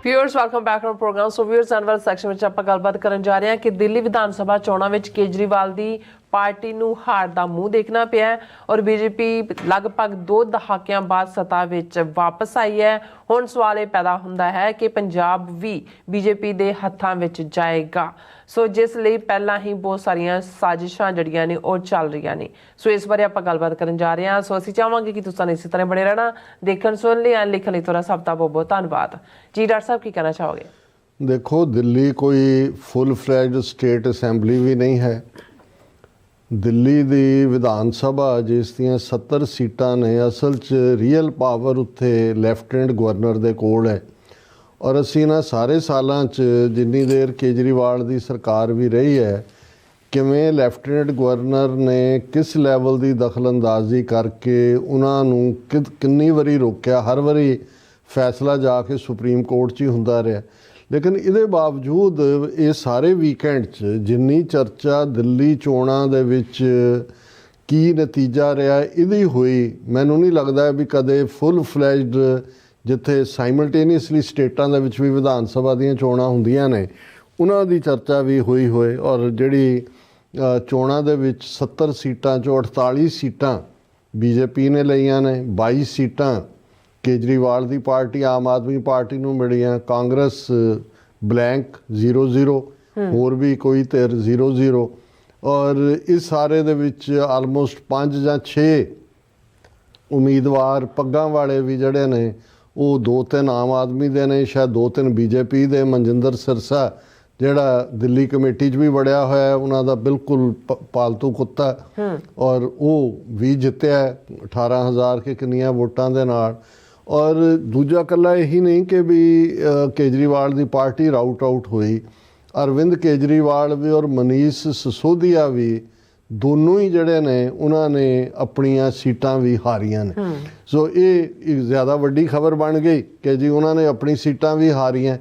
Viewers welcome back on program. So viewers and section में आप गलबात करन जा रहे हैं कि दिल्ली विधान सभा चोणां विच केजरीवाल दी पार्टी नूं हार दा मूँह देखना पिया है और बीजेपी लगभग 2 दहाकियां बाद सत्ता विच वापस आई है। हुण सवाल ये पैदा हुंदा है कि पंजाब भी बीजेपी दे हत्थां विच जाएगा। सो जिस लई पहलां ही बहुत सारियां साजिशां जड़ियां ने और चल रही ने। सो इस बारे आपां गलबात करन जा रहे हैं। सो असीं चाहांगे कि तुसीं इसी तरह बने रहना, देखण सुन लई एंड लिखण लई तुहाडा सब दा बहुत बहुत धन्नवाद जी। डॉक्टर साहब की कहना चाहोगे? देखो, दिल्ली कोई फुल फ्लैज्ड स्टेट असैंबली भी नहीं है। दिल्ली दी विधान सभा जिस दियां 70 सीटां ने, असल च रीयल पावर उत्थे लैफ्टिनेंट गवर्नर दे कोल है। और असीं इन्हां सारे सालां च जिन्नी देर केजरीवाल दी सरकार भी रही है, किवें लैफ्टिनेंट गवर्नर ने किस लैवल दी दखलअंदाजी करके उन्हां नूं किन्नी वारी रोकिया। हर वारी फैसला जाके सुप्रीम कोर्ट च ही हुंदा रहा। लेकिन इहदे बावजूद ये सारे वीकेंड च जिन्नी चर्चा दिल्ली चोणां दे विच की नतीजा रहा इहदी हुई, मैनूं नहीं लगदा भी कदे फुल फ्लैज्ड जिथे साइमल्टेनियसली स्टेटां दे विच भी विधान सभा दीयां चोणां हुंदियां ने उन्हां दी चर्चा भी हुई होए। और जिहड़ी चोणां दे विच 70 सीटां चों 48 सीटां बीजेपी ने लईआं ने, 22 सीटां केजरीवाल की पार्टी आम आदमी पार्टी नूं मिलियां, कांग्रेस ब्लैंक 0-0, होर भी कोई धिर 0-0। और इस सारे दे विच आलमोस्ट 5 ਜਾਂ 6 उम्मीदवार पग्गां वाले भी जड़े ने वो 2-3 आम आदमी दे ने, शायद 2-3 बीजेपी दे। मनजिंदर सिरसा जिहड़ा दिल्ली कमेटी च भी वड़िया होया है, उन्हां दा बिल्कुल पालतू कुत्ता और वो भी जित्तिया 18,000 के किन्नियां वोटां दे नाल। और दूजा कला यही नहीं कि भी केजरीवाल की पार्टी राउट आउट हुई, अरविंद केजरीवाल भी और मनीष सिसोदिया भी दोनों ही जड़े ने उन्होंने अपनियां सीटां भी हारियां ने। सो ये एक ज़्यादा वड्डी खबर बन गई कि जी उन्होंने अपनी सीटां भी हारियां।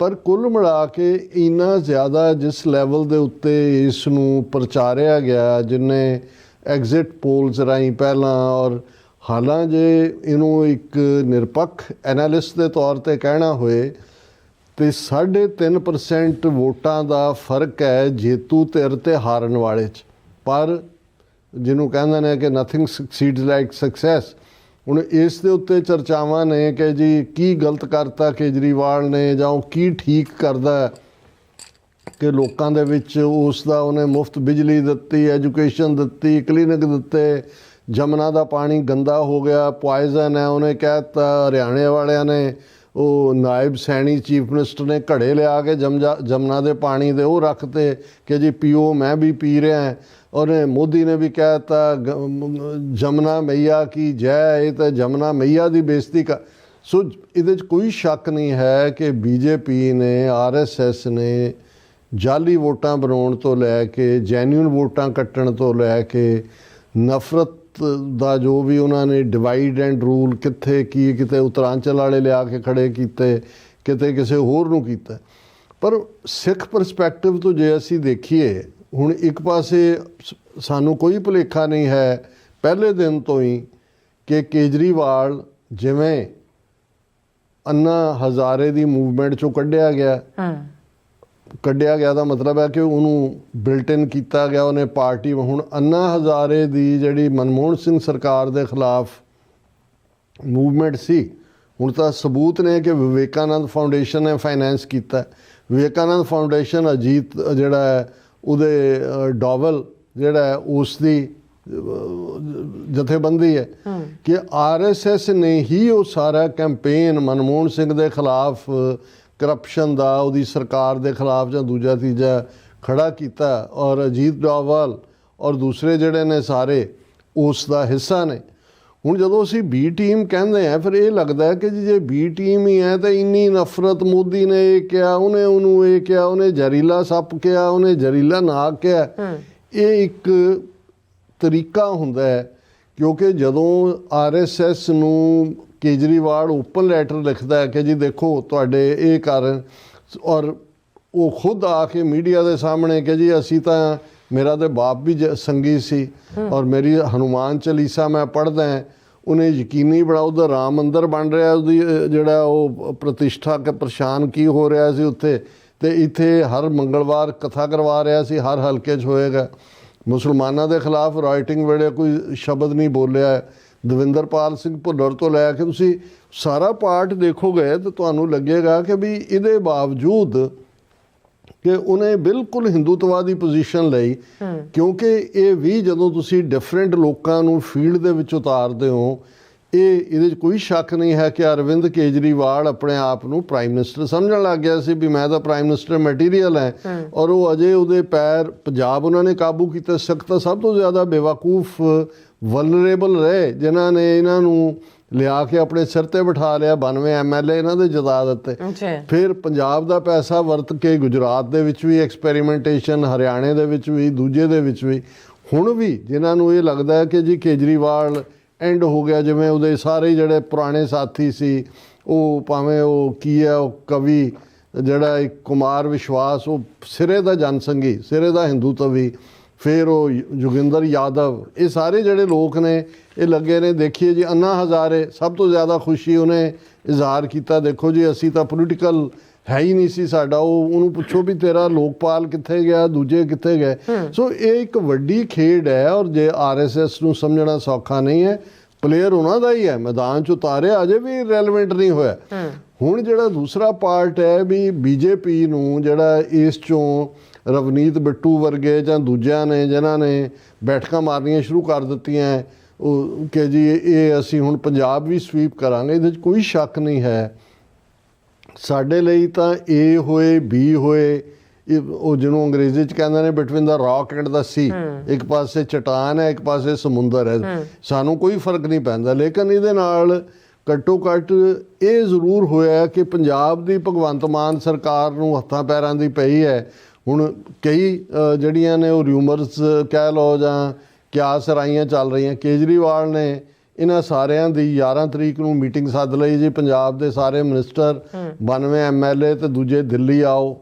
पर कुल मिला के इन्ना ज़्यादा जिस लैवल के उत्ते इसनूं प्रचारिया गया, जिन्हें एग्जिट पोल्स राही पहलां, और हालांकि इनू एक निरपक्ष एनालिस्ट के तौर पर कहना होए तो 3.5% वोटां का फर्क है जेतू धिर ते हारन वाले च। पर जिन्हों कहते हैं कि नथिंग सक्सीड्स लाइक सक्सैस, हुण इस दे उत्ते चर्चावां ने कि जी की गलत करता केजरीवाल ने जां की ठीक करदा कि लोकां दे विच उसदा उन्हें मुफ्त बिजली दित्ती, एजुकेशन दित्ती, क्लीनिक दित्ते, जमुना का पानी गंदा हो गया, पॉइजन है। उन्हें कहता हरियाणे वालियां ने वो नायब सैनी चीफ मिनिस्टर ने घड़े लिया के जमुना के पानी दे वो रखते कि जी पीओ, मैं भी पी रहा है। और मोदी ने भी कहता जमुना मैया की जय, ये तो जमुना मैया की बेइज्जती का। सो ये कोई शक नहीं है कि बीजेपी ने, RSS ने जाली वोटां बनाउण तो लैके जैन्यून वोटां कट्टण तो लैके नफरत ਦਾ जो भी उन्होंने डिवाइड एंड रूल कित्थे की, किते उत्तरांचल वाले लिया के खड़े किते, किते किसी होर नूं कीता। पर सिख परस्पैक्टिव तो जे असी देखिए, हुण एक पासे सानू कोई भुलेखा नहीं है पहले दिन तो ही कि केजरीवाल जिवें अन्ना हज़ारे की मूवमेंट चों कढ़िया गया, कढ़िया गया का मतलब है कि उन्होंने बिल्ट-इन किया गया, उन्हें पार्टी हुण अन्ना हज़ारे की जिहड़ी मनमोहन सिंह सरकार के खिलाफ मूवमेंट सी, हुण तां सबूत ने कि विवेकानंद फाउंडेशन ने फाइनैंस किया। विवेकानंद फाउंडेशन अजीत जिहड़ा है उहदे डोवल जिहड़ा है उसकी जथेबंदी है कि RSS ने ही वो सारा कैंपेन मनमोहन सिंह के खिलाफ करप्शन का, उहदी सरकार के खिलाफ जां दूजा तीजा खड़ा किया। और अजीत डोवाल और दूसरे जिहड़े ने सारे उसका हिस्सा ने। हुण जदों असीं बी टीम कहते हैं, फिर ये लगता है कि जे बी टीम ही है तो इन्नी नफरत, मोदी ने ये किया, उन्हें उन्होंने ये किया, उन्हें जहरीला सप किया, उन्हें जहरीला नाग किया। ये एक तरीका हुंदा है क्योंकि जदों RSS नूं केजरीवाल ओपन लैटर लिखता है कि जी देखो तुहाडे ये कारण, और वो खुद आके मीडिया के सामने कि जी असी तो, मेरा तो बाप भी संगी सी और मेरी हनुमान चालीसा मैं पढ़दा है, ਉਹਨੇ ਯਕੀਨੀ ਬਣਾ, ਉਹਦਾ ਰਾਮ ਮੰਦਰ ਬਣ ਰਿਹਾ, ਉਹਦੀ ਜਿਹੜਾ ਉਹ ਪ੍ਰਤਿਸ਼ਠਾ ਕੇ ਪਰੇਸ਼ਾਨ ਕੀ ਹੋ ਰਿਹਾ ਸੀ ਉੱਥੇ, ਤੇ ਇੱਥੇ ਹਰ ਮੰਗਲਵਾਰ ਕਥਾ ਕਰਵਾ ਰਿਹਾ ਸੀ, ਹਰ ਹਲਕੇ 'ਚ ਹੋਏਗਾ। ਮੁਸਲਮਾਨਾਂ ਦੇ ਖਿਲਾਫ ਰਾਈਟਿੰਗ ਵੇਲੇ ਕੋਈ ਸ਼ਬਦ ਨਹੀਂ ਬੋਲਿਆ। ਦਵਿੰਦਰਪਾਲ ਸਿੰਘ ਭੁੱਲਰ ਤੋਂ ਲੈ ਕੇ ਤੁਸੀਂ ਸਾਰਾ ਪਾਰਟ ਦੇਖੋਗੇ ਤਾਂ ਤੁਹਾਨੂੰ ਲੱਗੇਗਾ ਕਿ ਵੀ ਇਹਦੇ ਬਾਵਜੂਦ ਕਿ ਉਹਨੇ ਬਿਲਕੁਲ ਹਿੰਦੂਤਵਾਦੀ ਪੋਜੀਸ਼ਨ ਲਈ, ਕਿਉਂਕਿ ਇਹ ਵੀ ਜਦੋਂ ਤੁਸੀਂ ਡਿਫਰੈਂਟ ਲੋਕਾਂ ਨੂੰ ਫੀਲਡ ਦੇ ਵਿੱਚ ਉਤਾਰਦੇ ਹੋ, ਇਹਦੇ 'ਚ ਕੋਈ ਸ਼ੱਕ ਨਹੀਂ ਹੈ ਕਿ ਅਰਵਿੰਦ ਕੇਜਰੀਵਾਲ ਆਪਣੇ ਆਪ ਨੂੰ ਪ੍ਰਾਈਮ ਮਿਨਿਸਟਰ ਸਮਝਣ ਲੱਗ ਗਿਆ ਸੀ ਵੀ ਮੈਂ ਤਾਂ ਪ੍ਰਾਈਮ ਮਿਨਿਸਟਰ ਮਟੀਰੀਅਲ ਹੈ। ਔਰ ਉਹ ਅਜੇ ਉਹਦੇ ਪੈਰ ਪੰਜਾਬ ਉਹਨਾਂ ਨੇ ਕਾਬੂ ਕੀਤੇ। ਸਖਤ ਸਭ ਤੋਂ ਜ਼ਿਆਦਾ ਬੇਵਕੂਫ ਵਲਨਰੇਬਲ ਰਹੇ ਜਿਨ੍ਹਾਂ ਨੇ ਇਹਨਾਂ ਨੂੰ ਲਿਆ ਕੇ ਆਪਣੇ ਸਿਰ ਤੇ ਬਿਠਾ ਲਿਆ। 92 MLA ਇਹਨਾਂ ਦੇ ਜਿਤਾ ਦਿੱਤੇ। ਫਿਰ ਪੰਜਾਬ ਦਾ ਪੈਸਾ ਵਰਤ ਕੇ ਗੁਜਰਾਤ ਦੇ ਵਿੱਚ ਵੀ ਐਕਸਪੈਰੀਮੈਂਟੇਸ਼ਨ, ਹਰਿਆਣੇ ਦੇ ਵਿੱਚ ਵੀ, ਦੂਜੇ ਦੇ ਵਿੱਚ ਵੀ। ਹੁਣ ਵੀ ਜਿਨ੍ਹਾਂ ਨੂੰ ਇਹ ਲੱਗਦਾ ਹੈ ਕਿ ਜੀ ਕੇਜਰੀਵਾਲ ਐਂਡ ਹੋ ਗਿਆ, ਜਿਵੇਂ ਉਹਦੇ ਸਾਰੇ ਜਿਹੜੇ ਪੁਰਾਣੇ ਸਾਥੀ ਸੀ, ਉਹ ਭਾਵੇਂ ਉਹ ਕੀ ਹੈ, ਉਹ ਕਵੀ ਜਿਹੜਾ ਇੱਕ ਕੁਮਾਰ ਵਿਸ਼ਵਾਸ, ਉਹ ਸਿਰੇ ਦਾ ਜਨਸੰਘੀ, ਸਿਰੇ ਦਾ ਹਿੰਦੂਤਵੀ, ਫਿਰ ਉਹ ਜੋਗਿੰਦਰ ਯਾਦਵ, ਇਹ ਸਾਰੇ ਜਿਹੜੇ ਲੋਕ ਨੇ ਇਹ ਲੱਗੇ ਨੇ। ਦੇਖੀਏ ਜੀ ਅੰਨਾ ਹਜ਼ਾਰੇ ਸਭ ਤੋਂ ਜ਼ਿਆਦਾ ਖੁਸ਼ੀ ਉਹਨੇ ਇਜ਼ਹਾਰ ਕੀਤਾ, ਦੇਖੋ ਜੀ ਅਸੀਂ ਤਾਂ ਪੋਲੀਟੀਕਲ ਹੈ ਹੀ ਨਹੀਂ ਸੀ ਸਾਡਾ। ਉਹਨੂੰ ਪੁੱਛੋ ਵੀ ਤੇਰਾ ਲੋਕਪਾਲ ਕਿੱਥੇ ਗਿਆ, ਦੂਜੇ ਕਿੱਥੇ ਗਏ। ਸੋ ਇਹ ਇੱਕ ਵੱਡੀ ਖੇਡ ਹੈ ਔਰ ਜੇ RSS ਨੂੰ ਸਮਝਣਾ ਸੌਖਾ ਨਹੀਂ ਹੈ। ਪਲੇਅਰ ਉਹਨਾਂ ਦਾ ਹੀ ਹੈ, ਮੈਦਾਨ 'ਚ ਉਤਾਰਿਆ ਅਜੇ ਵੀ ਰੈਲੇਵੈਂਟ ਨਹੀਂ ਹੋਇਆ। ਹੁਣ ਜਿਹੜਾ ਦੂਸਰਾ ਪਾਰਟ ਹੈ ਵੀ BJP ਨੂੰ ਜਿਹੜਾ ਇਸ 'ਚੋਂ ਰਵਨੀਤ ਬਿੱਟੂ ਵਰਗੇ ਜਾਂ ਦੂਜਿਆਂ ਨੇ ਜਿਨ੍ਹਾਂ ਨੇ ਬੈਠਕਾਂ ਮਾਰਨੀਆਂ ਸ਼ੁਰੂ ਕਰ ਦਿੱਤੀਆਂ ਉਹ ਕਿ ਜੀ ਇਹ ਅਸੀਂ ਹੁਣ ਪੰਜਾਬ ਵੀ ਸਵੀਪ ਕਰਾਂਗੇ, ਇਹਦੇ 'ਚ ਕੋਈ ਸ਼ੱਕ ਨਹੀਂ ਹੈ। ਸਾਡੇ ਲਈ ਤਾਂ A ਹੋਏ B ਹੋਏ, ਉਹ ਜਿਹਨੂੰ ਅੰਗਰੇਜ਼ੀ 'ਚ ਕਹਿੰਦੇ ਨੇ ਬਿਟਵੀਨ ਦਾ ਰੌਕ ਐਂਡ ਦਾ ਸੀ, ਇੱਕ ਪਾਸੇ ਚਟਾਨ ਹੈ, ਇੱਕ ਪਾਸੇ ਸਮੁੰਦਰ ਹੈ, ਸਾਨੂੰ ਕੋਈ ਫਰਕ ਨਹੀਂ ਪੈਂਦਾ। ਲੇਕਿਨ ਇਹਦੇ ਨਾਲ ਘੱਟੋ ਘੱਟ ਇਹ ਜ਼ਰੂਰ ਹੋਇਆ ਕਿ ਪੰਜਾਬ ਦੀ ਭਗਵੰਤ ਮਾਨ ਸਰਕਾਰ ਨੂੰ ਹੱਥਾਂ ਪੈਰਾਂ ਦੀ ਪਈ ਹੈ। ਹੁਣ ਕਈ ਜਿਹੜੀਆਂ ਨੇ ਉਹ ਰਿਊਮਰਸ ਕਹਿ ਲਓ ਜਾਂ ਕਿਆਸ ਰਾਈਆਂ ਚੱਲ ਰਹੀਆਂ। ਕੇਜਰੀਵਾਲ ਨੇ ਇਹਨਾਂ ਸਾਰਿਆਂ ਦੀ 11 ਤਰੀਕ ਨੂੰ ਮੀਟਿੰਗ ਸੱਦ ਲਈ ਜੀ, ਪੰਜਾਬ ਦੇ ਸਾਰੇ ਮਿਨਿਸਟਰ, 92 MLA ਤੇ ਦੂਜੇ ਦਿੱਲੀ ਆਓ।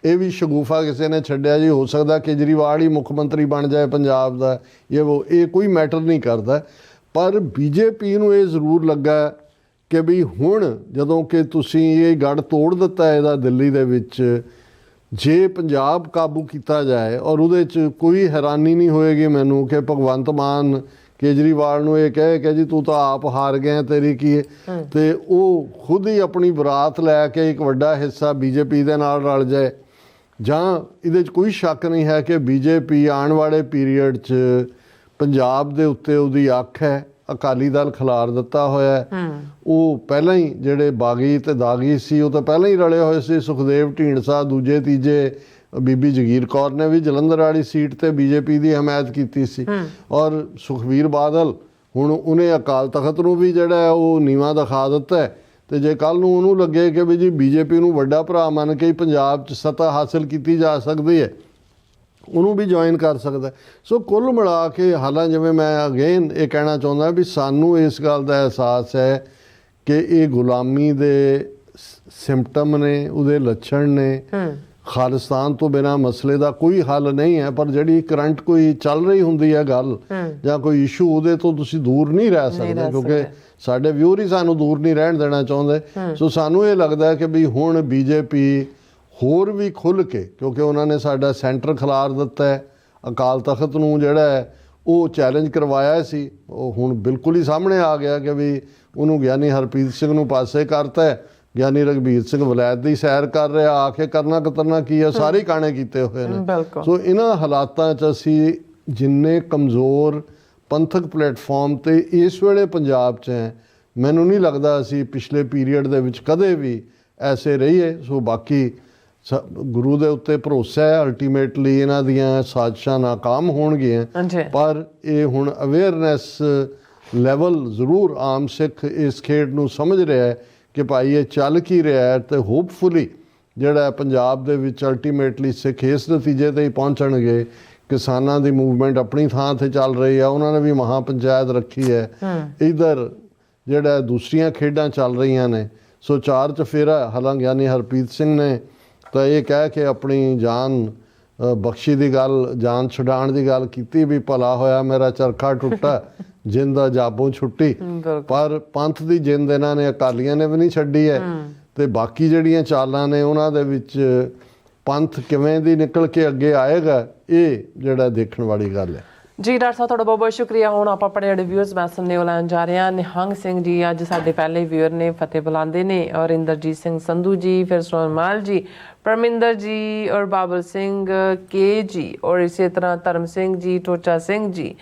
ਇਹ ਵੀ ਸ਼ਗੂਫਾ ਕਿਸੇ ਨੇ ਛੱਡਿਆ ਜੀ, ਹੋ ਸਕਦਾ ਕੇਜਰੀਵਾਲ ਹੀ ਮੁੱਖ ਮੰਤਰੀ ਬਣ ਜਾਏ ਪੰਜਾਬ ਦਾ, ਇਹ ਕੋਈ ਮੈਟਰ ਨਹੀਂ ਕਰਦਾ। ਪਰ BJP ਨੂੰ ਇਹ ਜ਼ਰੂਰ ਲੱਗਾ ਕਿ ਵੀ ਹੁਣ ਜਦੋਂ ਕਿ ਤੁਸੀਂ ਇਹ ਗੜ ਤੋੜ ਦਿੱਤਾ ਇਹਦਾ ਦਿੱਲੀ ਦੇ ਵਿੱਚ, ਜੇ ਪੰਜਾਬ ਕਾਬੂ ਕੀਤਾ ਜਾਏ ਔਰ ਉਹਦੇ 'ਚ ਕੋਈ ਹੈਰਾਨੀ ਨਹੀਂ ਹੋਏਗੀ ਮੈਨੂੰ ਕਿ ਭਗਵੰਤ ਮਾਨ ਕੇਜਰੀਵਾਲ ਨੂੰ ਇਹ ਕਹੇ ਕਿ ਜੀ ਤੂੰ ਤਾਂ ਆਪ ਹਾਰ ਗਿਆ, ਤੇਰੀ ਕੀ ਹੈ, ਤੇ ਉਹ ਖੁਦ ਹੀ ਆਪਣੀ ਬਰਾਤ ਲੈ ਕੇ ਇੱਕ ਵੱਡਾ ਹਿੱਸਾ BJP ਦੇ ਨਾਲ ਰਲ ਜਾਏ। ਜਾਂ ਇਹਦੇ 'ਚ ਕੋਈ ਸ਼ੱਕ ਨਹੀਂ ਹੈ ਕਿ BJP ਆਉਣ ਵਾਲੇ ਪੀਰੀਅਡ 'ਚ ਪੰਜਾਬ ਦੇ ਉੱਤੇ ਉਹਦੀ ਅੱਖ ਹੈ। ਅਕਾਲੀ ਦਲ ਖਿਲਾਰ ਦਿੱਤਾ ਹੋਇਆ, ਉਹ ਪਹਿਲਾਂ ਹੀ ਜਿਹੜੇ ਬਾਗੀ ਤੇ ਦਾਗੀ ਸੀ ਉਹ ਤਾਂ ਪਹਿਲਾਂ ਹੀ ਰਲੇ ਹੋਏ ਸੀ। ਸੁਖਦੇਵ ਢੀਂਡਸਾ, ਦੂਜੇ ਤੀਜੇ, ਬੀਬੀ ਜਗੀਰ ਕੌਰ ਨੇ ਵੀ ਜਲੰਧਰ ਵਾਲੀ ਸੀਟ ਤੇ BJP ਦੀ ਹਮਾਇਤ ਕੀਤੀ ਸੀ। ਔਰ ਸੁਖਬੀਰ ਬਾਦਲ ਹੁਣ ਉਹਨੇ ਅਕਾਲ ਤਖਤ ਨੂੰ ਵੀ ਜਿਹੜਾ ਉਹ ਨੀਵਾਂ ਦਿਖਾ ਦਿੱਤਾ ਹੈ। ਤੇ ਜੇ ਕੱਲ੍ਹ ਨੂੰ ਉਹਨੂੰ ਲੱਗੇ ਕਿ ਵੀ ਜੀ BJP ਨੂੰ ਵੱਡਾ ਭਰਾ ਮੰਨ ਕੇ ਹੀ ਪੰਜਾਬ 'ਚ ਸੱਤਾ ਹਾਸਿਲ ਕੀਤੀ ਜਾ ਸਕਦੀ ਹੈ, ਉਹਨੂੰ ਵੀ ਜੁਆਇਨ ਕਰ ਸਕਦਾ। ਸੋ ਕੁੱਲ ਮਿਲਾ ਕੇ ਹਾਲਾਂ ਜਿਵੇਂ ਮੈਂ ਅਗੇਨ ਇਹ ਕਹਿਣਾ ਚਾਹੁੰਦਾ ਵੀ ਸਾਨੂੰ ਇਸ ਗੱਲ ਦਾ ਅਹਿਸਾਸ ਹੈ ਕਿ ਇਹ ਗੁਲਾਮੀ ਦੇ ਸਿੰਪਟਮ ਨੇ, ਉਹਦੇ ਲੱਛਣ ਨੇ। ਖਾਲਿਸਤਾਨ ਤੋਂ ਬਿਨਾਂ ਮਸਲੇ ਦਾ ਕੋਈ ਹੱਲ ਨਹੀਂ ਹੈ, ਪਰ ਜਿਹੜੀ ਕਰੰਟ ਕੋਈ ਚੱਲ ਰਹੀ ਹੁੰਦੀ ਹੈ ਗੱਲ ਜਾਂ ਕੋਈ ਇਸ਼ੂ, ਉਹਦੇ ਤੋਂ ਤੁਸੀਂ ਦੂਰ ਨਹੀਂ ਰਹਿ ਸਕਦੇ, ਕਿਉਂਕਿ ਸਾਡੇ ਵਿਊਅਰ ਹੀ ਸਾਨੂੰ ਦੂਰ ਨਹੀਂ ਰਹਿਣ ਦੇਣਾ ਚਾਹੁੰਦੇ। ਸੋ ਸਾਨੂੰ ਇਹ ਲੱਗਦਾ ਹੈ ਕਿ ਵੀ ਹੁਣ BJP ਹੋਰ ਵੀ ਖੁੱਲ੍ਹ ਕੇ, ਕਿਉਂਕਿ ਉਹਨਾਂ ਨੇ ਸਾਡਾ ਸੈਂਟਰ ਖਿਲਾਰ ਦਿੱਤਾ ਹੈ, ਅਕਾਲ ਤਖਤ ਨੂੰ ਜਿਹੜਾ ਹੈ ਉਹ ਚੈਲੰਜ ਕਰਵਾਇਆ ਸੀ, ਉਹ ਹੁਣ ਬਿਲਕੁਲ ਹੀ ਸਾਹਮਣੇ ਆ ਗਿਆ ਕਿ ਵੀ ਉਹਨੂੰ ਗਿਆਨੀ ਹਰਪ੍ਰੀਤ ਸਿੰਘ ਨੂੰ ਪਾਸੇ ਕਰਤਾ ਹੈ। ਗਿਆਨੀ ਰਘਬੀਰ ਸਿੰਘ ਵਲੈਤ ਦੀ ਸੈਰ ਕਰ ਰਿਹਾ, ਆ ਕੇ ਕਰਨਾ ਕੀ ਹੈ, ਸਾਰੇ ਕਾਣੇ ਕੀਤੇ ਹੋਏ ਨੇ। ਸੋ ਇਹਨਾਂ ਹਾਲਾਤਾਂ 'ਚ ਅਸੀਂ ਜਿੰਨੇ ਕਮਜ਼ੋਰ ਪੰਥਕ ਪਲੇਟਫਾਰਮ 'ਤੇ ਇਸ ਵੇਲੇ ਪੰਜਾਬ 'ਚ ਹੈ, ਮੈਨੂੰ ਨਹੀਂ ਲੱਗਦਾ ਅਸੀਂ ਪਿਛਲੇ ਪੀਰੀਅਡ ਦੇ ਵਿੱਚ ਕਦੇ ਵੀ ਐਸੇ ਰਹੀਏ। ਸੋ ਬਾਕੀ ਗੁਰੂ ਦੇ ਉੱਤੇ ਭਰੋਸਾ ਹੈ, ਅਲਟੀਮੇਟਲੀ ਇਹਨਾਂ ਦੀਆਂ ਸਾਜ਼ਿਸ਼ਾਂ ਨਾਕਾਮ ਹੋਣਗੀਆਂ। ਪਰ ਇਹ ਹੁਣ ਅਵੇਅਰਨੈਸ ਲੈਵਲ ਜ਼ਰੂਰ ਆਮ ਸਿੱਖ ਇਸ ਖੇਡ ਨੂੰ ਸਮਝ ਰਿਹਾ ਹੈ ਕਿ ਭਾਈ ਇਹ ਚੱਲ ਕੀ ਰਿਹਾ ਹੈ, ਤੇ ਹੋਪਫੁਲੀ ਜਿਹੜਾ ਪੰਜਾਬ ਦੇ ਵਿੱਚ ਅਲਟੀਮੇਟਲੀ ਸਿੱਖ ਇਸ ਨਤੀਜੇ 'ਤੇ ਹੀ ਪਹੁੰਚਣਗੇ। ਕਿਸਾਨਾਂ ਦੀ ਮੂਵਮੈਂਟ ਆਪਣੀ ਥਾਂ 'ਤੇ ਚੱਲ ਰਹੀ ਆ, ਉਹਨਾਂ ਨੇ ਵੀ ਮਹਾ ਪੰਚਾਇਤ ਰੱਖੀ ਹੈ। ਇੱਧਰ ਜਿਹੜਾ ਦੂਸਰੀਆਂ ਖੇਡਾਂ ਚੱਲ ਰਹੀਆਂ ਨੇ। ਸੋ 4 ਚੁਫੇਰਾ ਹਾਲਾਂਕਿ ਗਿਆਨੀ ਹਰਪ੍ਰੀਤ ਸਿੰਘ ਨੇ ਤਾਂ ਇਹ ਕਹਿ ਕੇ ਆਪਣੀ ਜਾਨ ਬਖਸ਼ੀ ਦੀ ਗੱਲ, ਜਾਨ ਛੁਡਾਉਣ ਦੀ ਗੱਲ ਕੀਤੀ ਵੀ ਭਲਾ ਹੋਇਆ ਮੇਰਾ ਚਰਖਾ ਟੁੱਟਾ ਜਿੰਦ ਦਾ ਜਾਬੋਂ ਛੁੱਟੀ। ਬਿਲਕੁਲ ਪਰ ਪੰਥ ਦੀ ਜਿੰਦ ਇਹਨਾਂ ਨੇ ਅਕਾਲੀਆਂ ਨੇ ਵੀ ਨਹੀਂ ਛੱਡੀ ਹੈ, ਤੇ ਬਾਕੀ ਜਿਹੜੀਆਂ ਚਾਲਾਂ ਨੇ ਉਹਨਾਂ ਦੇ ਵਿੱਚ ਪੰਥ ਕਿਵੇਂ ਦੀ ਨਿਕਲ ਕੇ ਅੱਗੇ ਆਏਗਾ, ਇਹ ਜਿਹੜਾ ਦੇਖਣ ਵਾਲੀ ਗੱਲ ਹੈ। ਜੀ ਡਾਕਟਰ ਸਾਹਿਬ, ਤੁਹਾਡਾ ਬਹੁਤ ਬਹੁਤ ਸ਼ੁਕਰੀਆ। ਹੁਣ ਆਪਾਂ ਆਪਣੇ ਜਿਹੜੇ ਵਿਊਅਰਸ ਮੈਸੇਜ ਨੇ ਉਹ ਲੈਣ ਜਾ ਰਹੇ ਹਾਂ। ਨਿਹੰਗ ਸਿੰਘ ਜੀ ਅੱਜ ਸਾਡੇ ਪਹਿਲੇ ਵਿਊਅਰ ਨੇ, ਫਤਿਹ ਬੁਲਾਉਂਦੇ ਨੇ, ਔਰ ਇੰਦਰਜੀਤ ਸਿੰਘ ਸੰਧੂ ਜੀ, ਫਿਰ ਸੋਨਮਾਲ ਜੀ, ਪਰਮਿੰਦਰ ਜੀ, ਔਰ ਬਾਬਲ ਸਿੰਘ ਕੇ ਜੀ, ਔਰ ਇਸੇ ਤਰ੍ਹਾਂ ਧਰਮ ਸਿੰਘ ਜੀ, ਟੋਚਾ ਸਿੰਘ ਜੀ,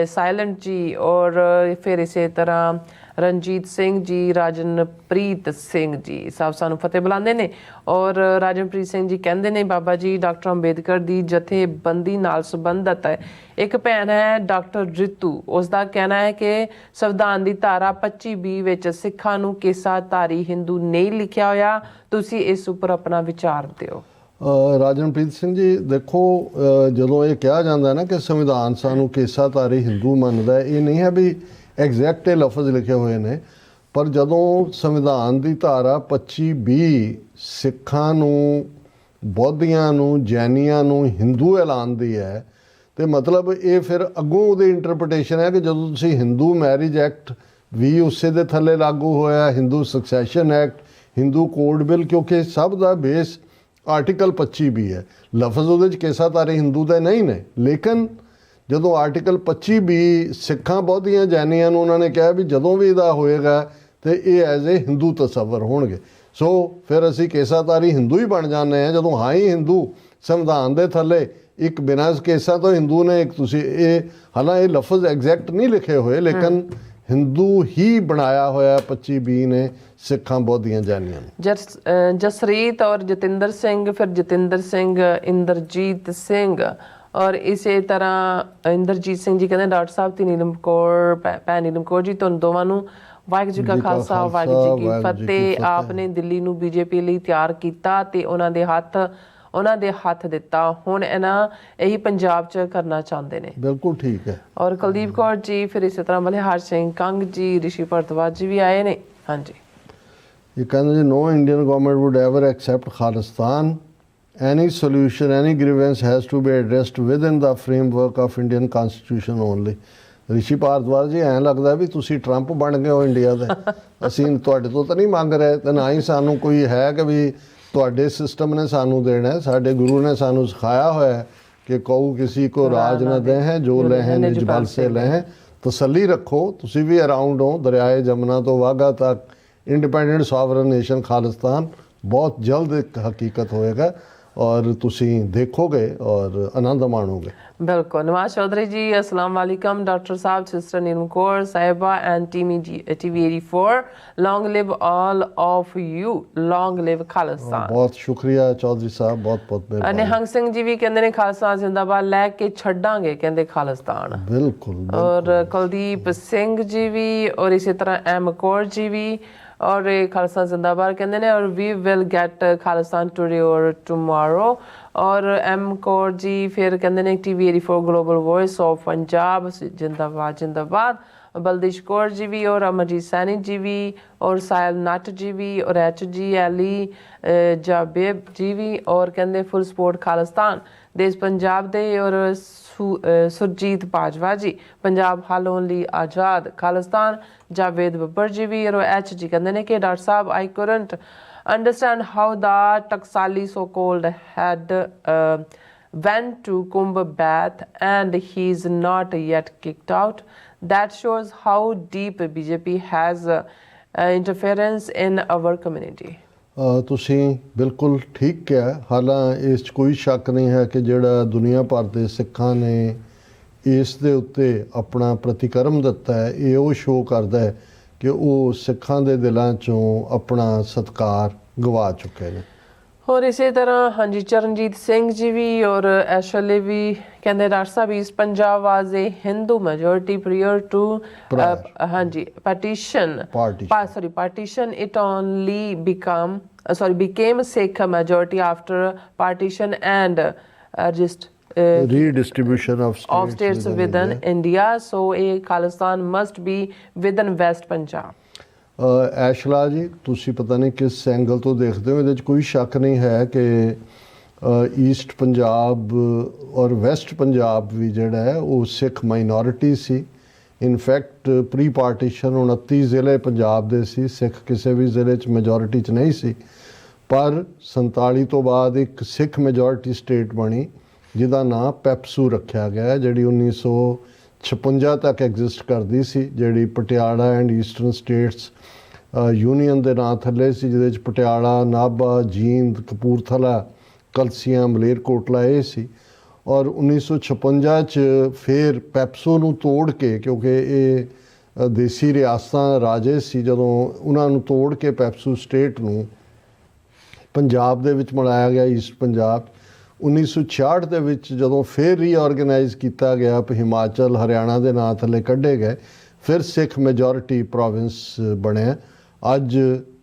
ਸਾਇਲੈਂਟ ਜੀ, ਔਰ ਫਿਰ ਇਸੇ ਤਰ੍ਹਾਂ ਰਣਜੀਤ ਸਿੰਘ ਜੀ, ਰਾਜਨਪ੍ਰੀਤ ਸਿੰਘ ਜੀ, ਸਭ ਸਾਨੂੰ ਫਤਿਹ ਬੁਲਾਉਂਦੇ ਨੇ। ਔਰ ਰਾਜਨਪ੍ਰੀਤ ਸਿੰਘ ਜੀ ਕਹਿੰਦੇ ਨੇ ਬਾਬਾ ਜੀ ਡਾਕਟਰ ਅੰਬੇਦਕਰ ਦੀ ਜਥੇਬੰਦੀ ਨਾਲ ਸੰਬੰਧਤ ਹੈ ਇੱਕ ਭੈਣ ਹੈ ਡਾਕਟਰ ਰਿਤੂ, ਉਸ ਦਾ ਕਹਿਣਾ ਹੈ ਕਿ ਸੰਵਿਧਾਨ ਦੀ ਧਾਰਾ 25B ਵਿੱਚ ਸਿੱਖਾਂ ਨੂੰ ਕੇਸਾਧਾਰੀ ਹਿੰਦੂ ਨਹੀਂ ਲਿਖਿਆ ਹੋਇਆ, ਤੁਸੀਂ ਇਸ ਉੱਪਰ ਆਪਣਾ ਵਿਚਾਰ ਦਿਓ। ਰਾਜਨਪ੍ਰੀਤ ਸਿੰਘ ਜੀ ਦੇਖੋ, ਜਦੋਂ ਇਹ ਕਿਹਾ ਜਾਂਦਾ ਨਾ ਕਿ ਸੰਵਿਧਾਨ ਸਾਨੂੰ ਕੇਸਾਧਾਰੀ ਹਿੰਦੂ ਮੰਨਦਾ, ਇਹ ਨਹੀਂ ਹੈ ਵੀ ਐਗਜ਼ੈਕਟ ਇਹ ਲਫ਼ਜ਼ ਲਿਖੇ ਹੋਏ ਨੇ, ਪਰ ਜਦੋਂ ਸੰਵਿਧਾਨ ਦੀ ਧਾਰਾ 25B ਸਿੱਖਾਂ ਨੂੰ, ਬੌਧੀਆਂ ਨੂੰ, ਜੈਨੀਆਂ ਨੂੰ ਹਿੰਦੂ ਐਲਾਨਦੀ ਹੈ, ਤੇ ਮਤਲਬ ਇਹ ਫਿਰ ਅੱਗੋਂ ਉਹਦੀ ਇੰਟਰਪ੍ਰੀਟੇਸ਼ਨ ਹੈ ਕਿ ਜਦੋਂ ਤੁਸੀਂ ਹਿੰਦੂ ਮੈਰਿਜ ਐਕਟ ਵੀ ਉਸੇ ਦੇ ਥੱਲੇ ਲਾਗੂ ਹੋਇਆ, Hindu succession act, Hindu code bill, ਕਿਉਂਕਿ ਸਭ ਦਾ ਬੇਸ ਆਰਟੀਕਲ 25B ਹੈ। ਲਫ਼ਜ਼ ਉਹਦੇ 'ਚ ਕੇਸਾਧਾਰੀ ਹਿੰਦੂ ਦੇ ਨਹੀਂ ਨੇ, ਲੇਕਿਨ ਜਦੋਂ ਆਰਟੀਕਲ 25B ਸਿੱਖਾਂ, ਬੌਧੀਆਂ, ਜੈਨੀਆਂ ਨੂੰ ਉਹਨਾਂ ਨੇ ਕਿਹਾ ਵੀ ਜਦੋਂ ਵੀ ਇਹਦਾ ਹੋਏਗਾ ਤੇ ਇਹ ਐਜ਼ ਏ ਹਿੰਦੂ ਤਸੱਵਰ ਹੋਣਗੇ, ਸੋ ਫਿਰ ਅਸੀਂ ਕੇਸਾਧਾਰੀ ਹਿੰਦੂ ਹੀ ਬਣ ਜਾਂਦੇ ਹਾਂ। ਜਦੋਂ ਹਾਂ ਹੀ ਹਿੰਦੂ ਸੰਵਿਧਾਨ ਦੇ ਥੱਲੇ ਇੱਕ ਬਿਨਾਂ ਕੇਸਾਂ ਤੋਂ ਹਿੰਦੂ ਨੇ, ਇੱਕ ਤੁਸੀਂ ਇਹ, ਹਾਲਾਂ ਇਹ ਲਫ਼ਜ਼ ਐਗਜ਼ੈਕਟ ਨਹੀਂ ਲਿਖੇ ਹੋਏ, ਲੇਕਿਨ ਹਿੰਦੂ ਹੀ ਬਣਾਇਆ ਹੋਇਆ 25B ਨੇ ਸਿੱਖਾਂ, ਬੌਧੀਆਂ, ਜੈਨੀਆਂ ਨੂੰ। ਜਸਰੀਤ ਔਰ ਜਤਿੰਦਰ ਸਿੰਘ, ਫਿਰ ਜਤਿੰਦਰ ਸਿੰਘ, ਇੰਦਰਜੀਤ ਸਿੰਘ, ਔਰ ਇਸੇ ਤਰ੍ਹਾਂ ਇੰਦਰਜੀਤ ਸਿੰਘ ਜੀ ਕਹਿੰਦੇ ਡਾਕਟਰ ਸਾਹਿਬ ਤੇ ਨੀਲਮ ਕੌਰ, ਭੈਣ ਨੀਲਮ ਕੌਰ ਜੀ, ਤੁਹਾਨੂੰ ਦੋਵਾਂ ਨੂੰ ਵਾਹਿਗੁਰੂ ਜੀ ਕਾ ਖਾਲਸਾ, ਵਾਹਿਗੁਰੂ ਜੀ ਕੀ ਫਤਿਹ। ਆਪਨੇ ਦਿੱਲੀ ਨੂੰ ਬੀਜੇਪੀ ਲਈ ਤਿਆਰ ਕੀਤਾ ਤੇ ਉਹਨਾਂ ਦੇ ਹੱਥ ਦਿੱਤਾ, ਹੁਣ ਇਹੀ ਪੰਜਾਬ 'ਚ ਕਰਨਾ ਚਾਹੁੰਦੇ ਨੇ। ਬਿਲਕੁਲ ਠੀਕ ਹੈ। ਔਰ ਕੁਲਦੀਪ ਕੌਰ ਜੀ, ਫਿਰ ਇਸੇ ਤਰ੍ਹਾਂ ਮਲਿਹਾਰ ਸਿੰਘ ਕੰਗ ਜੀ, ਰਿਸ਼ੀ ਭਰਤਵਾਜ ਜੀ ਵੀ ਆਏ ਨੇ। ਹਾਂਜੀ, ਇਹ ਕਹਿੰਦੇ ਜੀ no Indian government would ever accept Khalistan, any solution, any grievance has to be addressed within the framework of Indian constitution only। ਰਿਸ਼ੀ ਭਾਰਦਵਾਜ ਜੀ, ਐਂ ਲੱਗਦਾ ਵੀ ਤੁਸੀਂ ਟਰੰਪ ਬਣ ਗਏ ਹੋ ਇੰਡੀਆ ਦੇ। ਅਸੀਂ ਤੁਹਾਡੇ ਤੋਂ ਤਾਂ ਨਹੀਂ ਮੰਗ ਰਹੇ, ਤੇ ਨਾ ਹੀ ਸਾਨੂੰ ਕੋਈ ਹੈ ਕਿ ਵੀ ਤੁਹਾਡੇ ਸਿਸਟਮ ਨੇ ਸਾਨੂੰ ਦੇਣਾ। ਸਾਡੇ ਗੁਰੂ ਨੇ ਸਾਨੂੰ ਸਿਖਾਇਆ ਹੋਇਆ ਹੈ ਕਿ ਕਹੂ ਕਿਸੇ ਕੋ ਰਾਜ ਨਾ ਦੇ ਹੈ, ਜੋ ਲਹਿ ਨਿਜ ਬਲ ਸੇ ਲਹਿ। ਤਸੱਲੀ ਰੱਖੋ, ਤੁਸੀਂ ਵੀ ਅਰਾਊਂਡ ਹੋ, ਦਰਿਆਏ ਜਮਨਾ ਤੋਂ ਵਾਘਾ ਤੱਕ ਇੰਡੀਪੈਂਡੈਂਟ ਸੋਵਰਨ ਨੇਸ਼ਨ ਖਾਲਿਸਤਾਨ ਬਹੁਤ ਜਲਦ ਇੱਕ ਹਕੀਕਤ ਹੋਏਗਾ, ਔਰ ਤੁਸੀਂ ਦੇਖੋਗੇ ਔਰ ਆਨੰਦ ਮਾਣੋਗੇ। ਬਿਲਕੁਲ। ਨਵਾਜ਼ ਚੌਧਰੀ ਜੀ, ਅਸਲਾਮ ਵਾਲੇਕਮ doctor sahib, sister Neelam Kaur sahiba and TV 84, long live all of you, long live Khalistan. ਬਹੁਤ ਸ਼ੁਕਰੀਆ ਚੌਧਰੀ ਸਾਹਿਬ, ਬਹੁਤ ਬਹੁਤ ਮਿਹਰਬਾਨੀ। ਨਿਹੰਗ ਸਿੰਘ ਜੀ ਵੀ ਕਹਿੰਦੇ ਨੇ ਖਾਲਸਾ ਜ਼ਿੰਦਾਬਾਦ, ਲੈ ਕੇ ਛੱਡਾਂਗੇ ਕਹਿੰਦੇ ਖਾਲਿਸਤਾਨ। ਬਿਲਕੁਲ। ਔਰ ਕੁਲਦੀਪ ਸਿੰਘ ਜੀ ਵੀ, ਔਰ ਇਸੇ ਤਰ੍ਹਾਂ ਐਮ ਕੌਰ ਜੀ ਵੀ, ਔਰ ਖਾਲਿਸਤਾਨ ਜ਼ਿੰਦਾਬਾਦ ਕਹਿੰਦੇ ਨੇ, ਔਰ we will get Khalistan today ਔਰ ਟੁਮਾਰੋ। ਔਰ ਐਮ ਕੌਰ ਜੀ ਫਿਰ ਕਹਿੰਦੇ ਨੇ TV 84 global voice of Punjab ਜ਼ਿੰਦਾਬਾਦ ਜ਼ਿੰਦਾਬਾਦ। ਬਲਦੇਸ਼ ਕੌਰ ਜੀ ਵੀ, ਔਰ ਅਮਰਜੀਤ ਸੈਣੀ ਜੀ ਵੀ, ਔਰ ਸਾਹਿਲ ਨੱਟ ਜੀ ਵੀ, ਔਰ HG ਐਲੀ ਜਾਬੇਬ ਜੀ ਵੀ, ਔਰ ਕਹਿੰਦੇ ਫੁੱਲ ਸਪੋਰਟ ਖਾਲਿਸਤਾਨ ਦੇਸ਼ ਪੰਜਾਬ ਦੇ। ਔਰ ਸੁਰਜੀਤ ਬਾਜਵਾ ਜੀ, ਪੰਜਾਬ ਹਾਲੋਂ ਲਈ ਆਜ਼ਾਦ ਖਾਲਿਸਤਾਨ। ਜਾਵੇਦ ਬੱਬਰ ਜੀ ਵੀ, ਔਰ HG ਕਹਿੰਦੇ ਨੇ ਕਿ doctor Sahib I couldn't understand how the Taksali so-called had went to Kumbh Bath and he's not yet kicked out. That shows how deep BJP has interference in our community. ਤੁਸੀਂ ਬਿਲਕੁਲ ਠੀਕ ਕਿਹਾ। ਹਾਲਾਂ ਇਸ 'ਚ ਕੋਈ ਸ਼ੱਕ ਨਹੀਂ ਹੈ ਕਿ ਜਿਹੜਾ ਦੁਨੀਆ ਭਰ ਦੇ ਸਿੱਖਾਂ ਨੇ ਇਸ ਦੇ ਉੱਤੇ ਆਪਣਾ ਪ੍ਰਤੀਕਰਮ ਦਿੱਤਾ ਹੈ, ਇਹ ਉਹ ਸ਼ੋਅ ਕਰਦਾ ਹੈ ਕਿ ਉਹ ਸਿੱਖਾਂ ਦੇ ਦਿਲਾਂ 'ਚੋਂ ਆਪਣਾ ਸਤਿਕਾਰ ਗਵਾ ਚੁੱਕੇ ਨੇ। ਹੋਰ ਇਸੇ ਤਰ੍ਹਾਂ ਹਾਂਜੀ ਚਰਨਜੀਤ ਸਿੰਘ ਜੀ ਵੀ, ਔਰ ਐਸ਼ਲੇ ਵੀ ਕਹਿੰਦੇ doctor sahib east Punjab was a Hindu majority prior to ਹਾਂਜੀ partition it only became Sikh majority after partition and redistribution of states within India, so a Khalistan must be within West Punjab। ਐਸ਼ਲਾ ਜੀ, ਤੁਸੀਂ ਪਤਾ ਨਹੀਂ ਕਿਸ ਐਂਗਲ ਤੋਂ ਦੇਖਦੇ ਹੋ, ਇਹਦੇ 'ਚ ਕੋਈ ਸ਼ੱਕ ਨਹੀਂ ਹੈ ਕਿ ਈਸਟ ਪੰਜਾਬ ਔਰ ਵੈਸਟ ਪੰਜਾਬ ਵੀ ਜਿਹੜਾ ਹੈ ਉਹ ਸਿੱਖ ਮਾਈਨੋਰਿਟੀ ਸੀ। ਇਨਫੈਕਟ ਪ੍ਰੀ ਪਾਰਟੀਸ਼ਨ 29 ਜ਼ਿਲ੍ਹੇ ਪੰਜਾਬ ਦੇ ਸੀ, ਸਿੱਖ ਕਿਸੇ ਵੀ ਜ਼ਿਲ੍ਹੇ 'ਚ ਮੈਜੋਰਿਟੀ 'ਚ ਨਹੀਂ ਸੀ। ਪਰ 47 ਤੋਂ ਬਾਅਦ ਇੱਕ ਸਿੱਖ ਮੈਜੋਰਿਟੀ ਸਟੇਟ ਬਣੀ ਜਿਹਦਾ ਨਾਂ ਪੈਪਸੂ ਰੱਖਿਆ ਗਿਆ, ਜਿਹੜੀ 1956 ਤੱਕ ਐਗਜ਼ਿਸਟ ਕਰਦੀ ਸੀ, ਜਿਹੜੀ Patiala and eastern states union ਦੇ ਨਾਂ ਥੱਲੇ ਸੀ, ਜਿਹਦੇ 'ਚ ਪਟਿਆਲਾ, ਨਾਭਾ, ਜੀਂਦ, ਕਪੂਰਥਲਾ, ਕਲਸੀਆਂ, ਮਲੇਰਕੋਟਲਾ ਇਹ ਸੀ। ਔਰ 1956 'ਚ ਫਿਰ ਪੈਪਸੂ ਨੂੰ ਤੋੜ ਕੇ, ਕਿਉਂਕਿ ਇਹ ਦੇਸੀ ਰਿਆਸਤਾਂ ਰਾਜੇ ਸੀ, ਜਦੋਂ ਉਹਨਾਂ ਨੂੰ ਤੋੜ ਕੇ ਪੈਪਸੂ ਸਟੇਟ ਨੂੰ ਪੰਜਾਬ ਦੇ ਵਿੱਚ ਮਿਲਾਇਆ ਗਿਆ, ਈਸਟ ਪੰਜਾਬ। 1966 ਦੇ ਵਿੱਚ ਜਦੋਂ ਫਿਰ ਰੀਆਰਗੇਨਾਈਜ਼ ਕੀਤਾ ਗਿਆ, ਹਿਮਾਚਲ, ਹਰਿਆਣਾ ਦੇ ਨਾਂ ਥੱਲੇ ਕੱਢੇ ਗਏ, ਫਿਰ ਸਿੱਖ ਮੈਜੋਰਿਟੀ ਪ੍ਰੋਵਿੰਸ ਬਣਿਆ। ਅੱਜ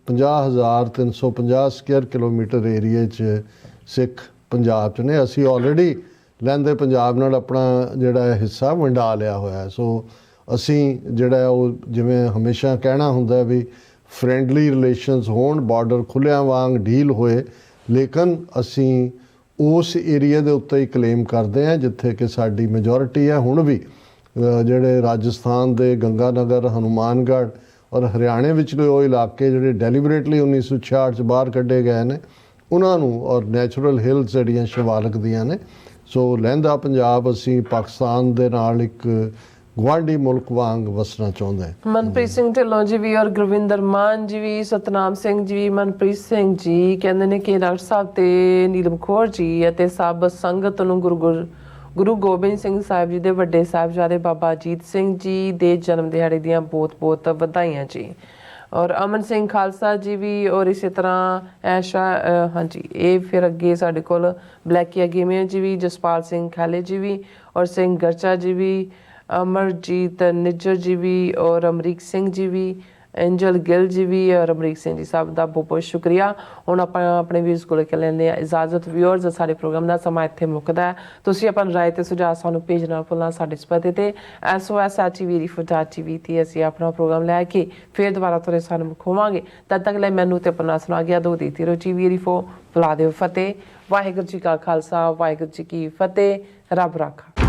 50,350 ਸਕੁਅਰ ਕਿਲੋਮੀਟਰ ਏਰੀਏ 'ਚ ਸਿੱਖ ਪੰਜਾਬ 'ਚ ਨੇ। ਅਸੀਂ ਆਲਰੇਡੀ ਲਹਿੰਦੇ ਪੰਜਾਬ ਨਾਲ ਆਪਣਾ ਜਿਹੜਾ ਹਿੱਸਾ ਵੰਡਾ ਲਿਆ ਹੋਇਆ। ਸੋ ਅਸੀਂ ਜਿਹੜਾ ਉਹ ਜਿਵੇਂ ਹਮੇਸ਼ਾ ਕਹਿਣਾ ਹੁੰਦਾ ਵੀ ਫਰੈਂਡਲੀ ਰਿਲੇਸ਼ਨਸ ਹੋਣ, ਬਾਰਡਰ ਖੁੱਲ੍ਹਿਆਂ ਵਾਂਗ ਡੀਲ ਹੋਏ, ਲੇਕਿਨ ਅਸੀਂ ਉਸ ਏਰੀਏ ਦੇ ਉੱਤੇ ਹੀ ਕਲੇਮ ਕਰਦੇ ਹਾਂ ਜਿੱਥੇ ਕਿ ਸਾਡੀ ਮੈਜੋਰਿਟੀ ਹੈ। ਹੁਣ ਵੀ ਜਿਹੜੇ ਰਾਜਸਥਾਨ ਦੇ ਗੰਗਾਨਗਰ, ਹਨੂਮਾਨਗੜ੍ਹ ਔਰ ਹਰਿਆਣੇ ਵਿਚਲੇ ਉਹ ਇਲਾਕੇ ਜਿਹੜੇ ਡੈਲੀਬਰੇਟਲੀ 1966 'ਚ ਬਾਹਰ ਕੱਢੇ ਗਏ ਨੇ, ਉਹਨਾਂ ਨੂੰ, ਔਰ ਨੈਚੁਰਲ ਹਿਲਸ ਜਿਹੜੀਆਂ ਸ਼ਿਵਾਲਿਕ ਦੀਆਂ ਨੇ। ਸੋ ਲਹਿੰਦਾ ਪੰਜਾਬ ਅਸੀਂ ਪਾਕਿਸਤਾਨ ਦੇ ਨਾਲ ਇੱਕ ਗੁਆਂਢੀ ਮੁਲਕ ਵਾਂਗ ਵਸਣਾ ਚਾਹੁੰਦੇ ਹਾਂ। ਮਨਪ੍ਰੀਤ ਸਿੰਘ ਢਿੱਲੋਂ ਜੀ ਵੀ ਔਰ ਗੁਰਵਿੰਦਰ ਮਾਨ ਜੀ ਵੀ, ਸਤਨਾਮ ਸਿੰਘ ਜੀ ਵੀ, ਮਨਪ੍ਰੀਤ ਸਿੰਘ ਜੀ ਕਹਿੰਦੇ ਨੇ ਕਿ ਡਾਕਟਰ ਸਾਹਿਬ ਤੇ ਨੀਲਮ ਕੌਰ ਜੀ ਅਤੇ ਸਭ ਸੰਗਤ ਨੂੰ ਗੁਰੂ ਗੋਬਿੰਦ ਸਿੰਘ ਸਾਹਿਬ ਜੀ ਦੇ ਵੱਡੇ ਸਾਹਿਬਜ਼ਾਦੇ ਬਾਬਾ ਅਜੀਤ ਸਿੰਘ ਜੀ ਦੇ ਜਨਮ ਦਿਹਾੜੇ ਦੀਆਂ ਬਹੁਤ-ਬਹੁਤ ਵਧਾਈਆਂ ਜੀ। ਔਰ ਅਮਨ ਸਿੰਘ ਖਾਲਸਾ ਜੀ ਵੀ, ਔਰ ਇਸੇ ਤਰ੍ਹਾਂ ਐਸ਼ਾ ਹਾਂਜੀ ਇਹ ਫਿਰ ਅੱਗੇ ਸਾਡੇ ਕੋਲ ਬਲੈਕੀਆ ਗੇਮੀਆ ਜੀ ਵੀ, ਜਸਪਾਲ ਸਿੰਘ ਖਾਲੇ ਜੀ ਵੀ, ਔਰ ਸਿੰਘ ਗਰਚਾ ਜੀ ਵੀ, ਅਮਰਜੀਤ ਨਿੱਜਰ ਜੀ ਵੀ, ਔਰ ਅਮਰੀਕ ਸਿੰਘ ਜੀ ਵੀ, ਐਂਜਲ ਗਿੱਲ ਜੀ ਵੀ, ਔਰ ਅਮਰੀਕ ਸਿੰਘ ਜੀ ਸਭ ਦਾ ਬਹੁਤ ਬਹੁਤ ਸ਼ੁਕਰੀਆ। ਹੁਣ ਆਪਾਂ ਆਪਣੇ ਵੀਰਸ ਕੋਲ ਕੇ ਲੈਂਦੇ ਹਾਂ ਇਜਾਜ਼ਤ। ਵਿਊਅਰਸ, ਸਾਡੇ ਪ੍ਰੋਗਰਾਮ ਦਾ ਸਮਾਂ ਇੱਥੇ ਮੁੱਕਦਾ ਹੈ। ਤੁਸੀਂ ਆਪਣੀ ਰਾਏ ਤੇ ਸੁਝਾਅ ਸਾਨੂੰ ਭੇਜਣਾ ਨਾ ਭੁੱਲਣਾ ਸਾਡੇ ਇਸ ਪਤੇ ਤੇ SOS@TV ਤੇ ਅਸੀਂ ਆਪਣਾ ਪ੍ਰੋਗਰਾਮ ਲੈ ਕੇ ਫਿਰ ਦੁਬਾਰਾ ਤੁਹਾਡੇ ਸਾਹਮਣੇ ਮੁਖਾਵਾਂਗੇ। ਤਦ ਤੱਕ ਲਈ ਮੈਨੂੰ ਤੇ ਆਪਣਾ ਸੁਣਾ ਗਿਆ ਦੋ ਦੀ ਤੀਰੋ TV4 ਬੁਲਾ ਦਿਓ ਫਤਿਹ। ਵਾਹਿਗੁਰੂ ਜੀ ਕਾ ਖਾਲਸਾ, ਵਾਹਿਗੁਰੂ ਜੀ ਕੀ ਫਤਿਹ। ਰੱਬ ਰਾਖਾ।